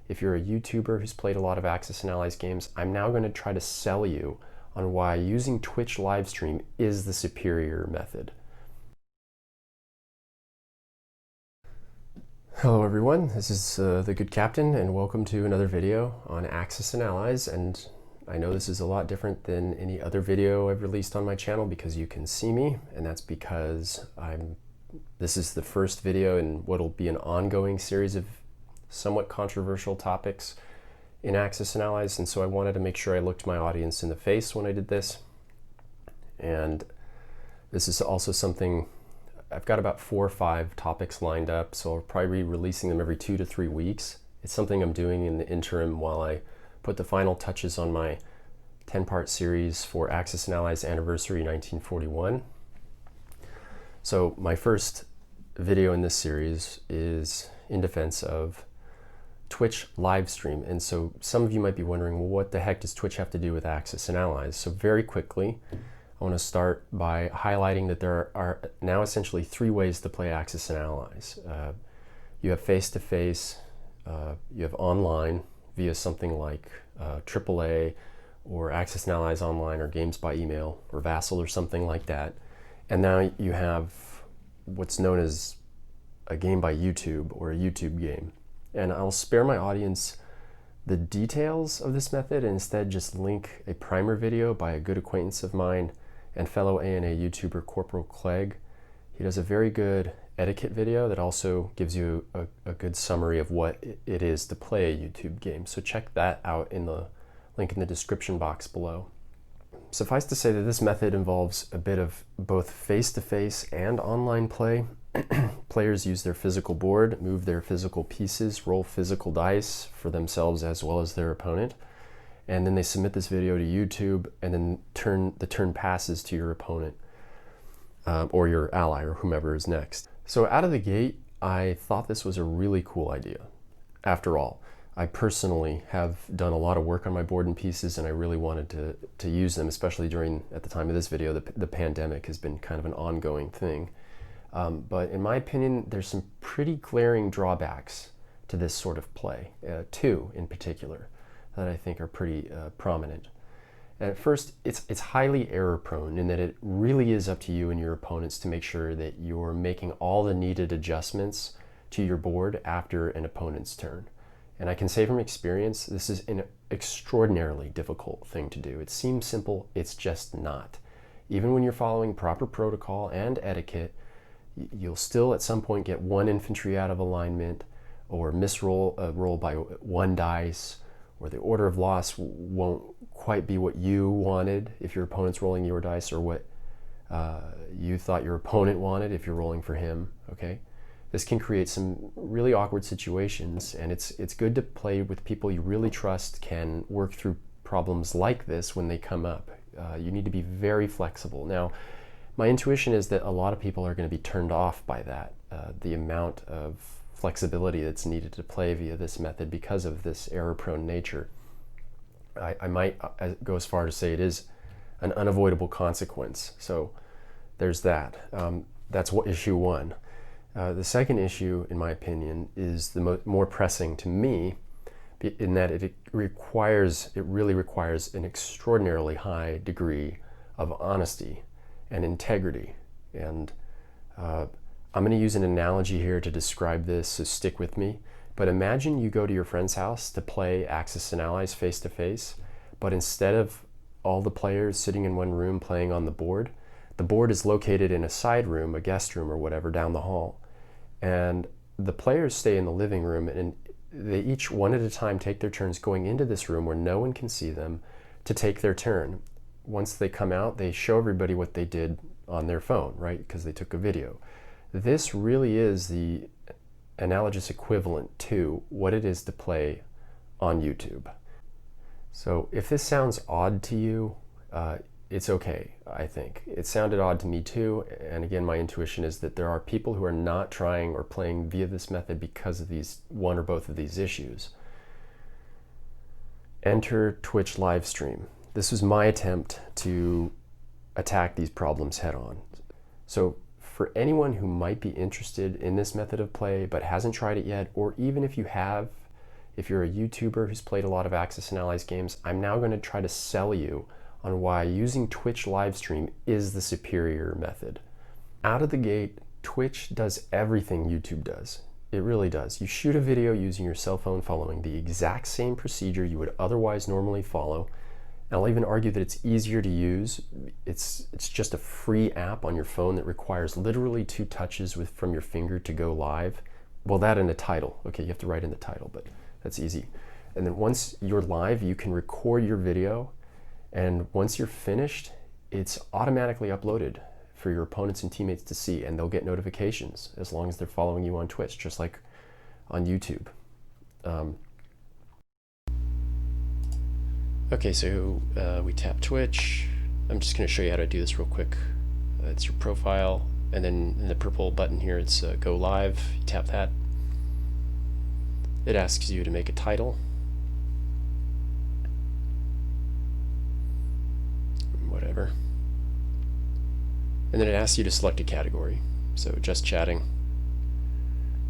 if you're a YouTuber who's played a lot of Axis and Allies games, I'm now going to try to sell you on why using Twitch livestream is the superior method. Hello everyone, this is the Good Captain, and welcome to another video on Axis and Allies. And I know this is a lot different than any other video I've released on my channel because you can see me, and that's because this is the first video in what'll be an ongoing series of somewhat controversial topics in Axis and Allies, and so I wanted to make sure I looked my audience in the face when I did this. And this is also something, I've got about 4 or 5 topics lined up, so I'll probably be releasing them every 2 to 3 weeks. It's something I'm doing in the interim while I put the final touches on my 10-part series for Axis and Allies Anniversary 1941. So my first video in this series is in defense of Twitch live stream. And so some of you might be wondering, well, what the heck does Twitch have to do with Axis and Allies? So very quickly, I want to start by highlighting that there are now essentially 3 ways to play Axis and Allies. You have face-to-face, you have online via something like AAA or Axis and Allies Online or Games by Email or Vassal or something like that. And now you have what's known as a game by YouTube or a YouTube game. And I'll spare my audience the details of this method and instead just link a primer video by a good acquaintance of mine and fellow ANA YouTuber Corporal Clegg. He does a very good etiquette video that also gives you a good summary of what it is to play a YouTube game. So check that out in the link in the description box below. Suffice to say that this method involves a bit of both face-to-face and online play. Players use their physical board, move their physical pieces, roll physical dice for themselves as well as their opponent, and then they submit this video to YouTube, and then the turn passes to your opponent or your ally or whomever is next. So out of the gate, I thought this was a really cool idea. After all, I personally have done a lot of work on my board and pieces, and I really wanted to use them, especially at the time of this video, the pandemic has been kind of an ongoing thing. But in my opinion, there's some pretty glaring drawbacks to this sort of play, 2 in particular, that I think are pretty prominent. And at first, it's highly error prone in that it really is up to you and your opponents to make sure that you're making all the needed adjustments to your board after an opponent's turn. And I can say from experience, this is an extraordinarily difficult thing to do. It seems simple, it's just not. Even when you're following proper protocol and etiquette, you'll still at some point get 1 infantry out of alignment, or misroll a roll by 1 dice, or the order of loss won't quite be what you wanted if your opponent's rolling your dice, or what you thought your opponent wanted if you're rolling for him, okay? This can create some really awkward situations, and it's good to play with people you really trust can work through problems like this when they come up. You need to be very flexible. Now, my intuition is that a lot of people are going to be turned off by that, the amount of flexibility that's needed to play via this method because of this error-prone nature. I might go as far to say it is an unavoidable consequence. So there's that. That's issue 1. The second issue, in my opinion, is the more pressing to me, in that it really requires an extraordinarily high degree of honesty and integrity. And I'm going to use an analogy here to describe this, so stick with me. But imagine you go to your friend's house to play Axis and Allies face-to-face, but instead of all the players sitting in one room playing on the board is located in a side room, a guest room or whatever, down the hall. And the players stay in the living room, and they each one at a time take their turns going into this room where no one can see them to take their turn. Once they come out, they show everybody what they did on their phone, right? Because they took a video. This really is the analogous equivalent to what it is to play on YouTube. So if this sounds odd to you, it's okay, I think. It sounded odd to me too, and again, my intuition is that there are people who are not trying or playing via this method because of one or both of these issues. Enter Twitch live stream. This was my attempt to attack these problems head on. So for anyone who might be interested in this method of play but hasn't tried it yet, or even if you have if you're a YouTuber who's played a lot of Axis and Allies games, I'm now going to try to sell you on why using Twitch live stream is the superior method. Out of the gate, Twitch does everything YouTube does. It really does. You shoot a video using your cell phone following the exact same procedure you would otherwise normally follow. And I'll even argue that it's easier to use. It's just a free app on your phone that requires literally 2 touches from your finger to go live. Well, that and a title. Okay, you have to write in the title, but that's easy. And then once you're live, you can record your video. And once you're finished, it's automatically uploaded for your opponents and teammates to see, and they'll get notifications as long as they're following you on Twitch, just like on YouTube. Okay, so we tap Twitch. I'm just going to show you how to do this real quick. It's your profile, and then in the purple button here, it's Go Live. You tap that. It asks you to make a title. Whatever. And then it asks you to select a category. So just chatting.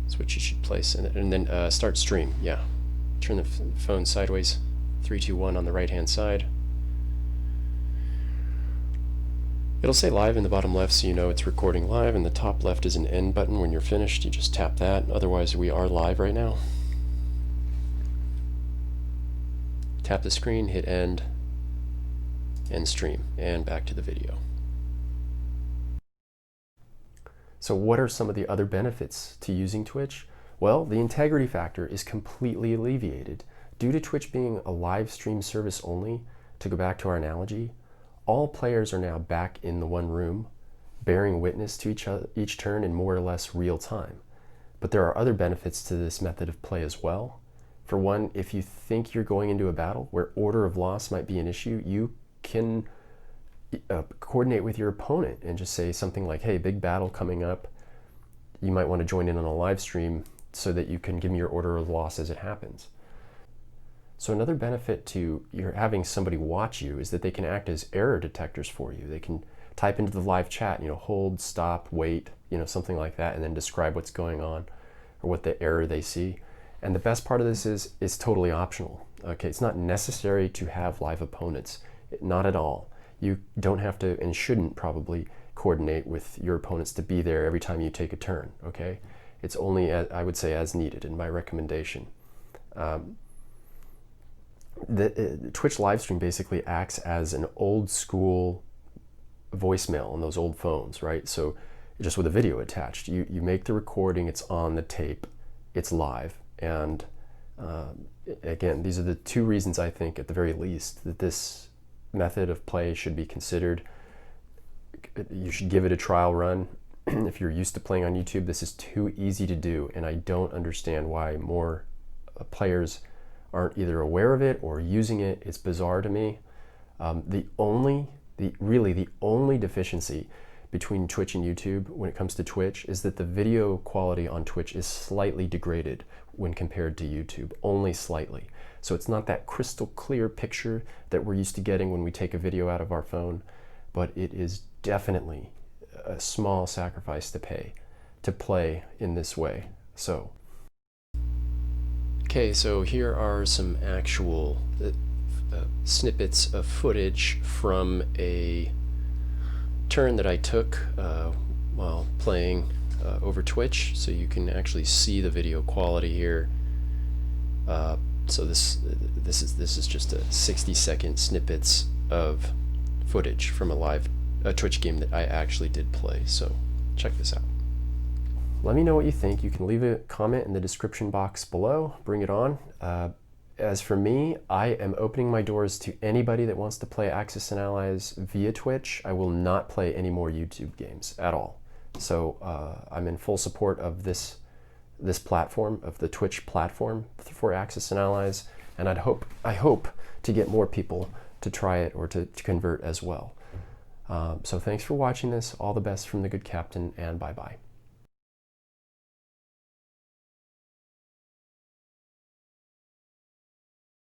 That's what you should place. And then start stream. Yeah. Turn the phone sideways. 3, 2, 1 on the right hand side. It'll say live in the bottom left, so you know it's recording live, and the top left is an end button. When you're finished, you just tap that. Otherwise, we are live right now. Tap the screen, hit end stream, and back to the video. So what are some of the other benefits to using Twitch? Well, the integrity factor is completely alleviated. Due to Twitch being a live stream service only, to go back to our analogy, all players are now back in the one room, bearing witness to each turn in more or less real time. But there are other benefits to this method of play as well. For one, if you think you're going into a battle where order of loss might be an issue, you can coordinate with your opponent and just say something like, hey, big battle coming up. You might want to join in on a live stream so that you can give me your order of loss as it happens. So another benefit to your having somebody watch you is that they can act as error detectors for you. They can type into the live chat, hold, stop, wait, something like that, and then describe what's going on or what the error they see. And the best part of this is totally optional. Okay, it's not necessary to have live opponents, not at all. You don't have to and shouldn't probably coordinate with your opponents to be there every time you take a turn. Okay, it's only, I would say, as needed in my recommendation. The Twitch live stream basically acts as an old school voicemail on those old phones, right? So just with a video attached, you make the recording, it's on the tape, it's live. And again, these are the 2 reasons I think at the very least that this method of play should be considered. You should give it a trial run. If you're used to playing on YouTube, this is too easy to do, and I don't understand why more players aren't either aware of it or using it. It's bizarre to me. Really the only deficiency between Twitch and YouTube when it comes to Twitch is that the video quality on Twitch is slightly degraded when compared to YouTube, only slightly. So it's not that crystal clear picture that we're used to getting when we take a video out of our phone, but it is definitely a small sacrifice to pay to play in this way. So okay, so here are some actual snippets of footage from a turn that I took while playing over Twitch, so you can actually see the video quality here. So this is just a 60-second snippets of footage from a Twitch game that I actually did play. So check this out. Let me know what you think. You can leave a comment in the description box below. Bring it on. As for me, I am opening my doors to anybody that wants to play Axis and Allies via Twitch. I will not play any more YouTube games at all. So I'm in full support of this platform, of the Twitch platform for Axis and Allies, and I hope to get more people to try it or to convert as well. So thanks for watching this. All the best from the good captain, and bye-bye.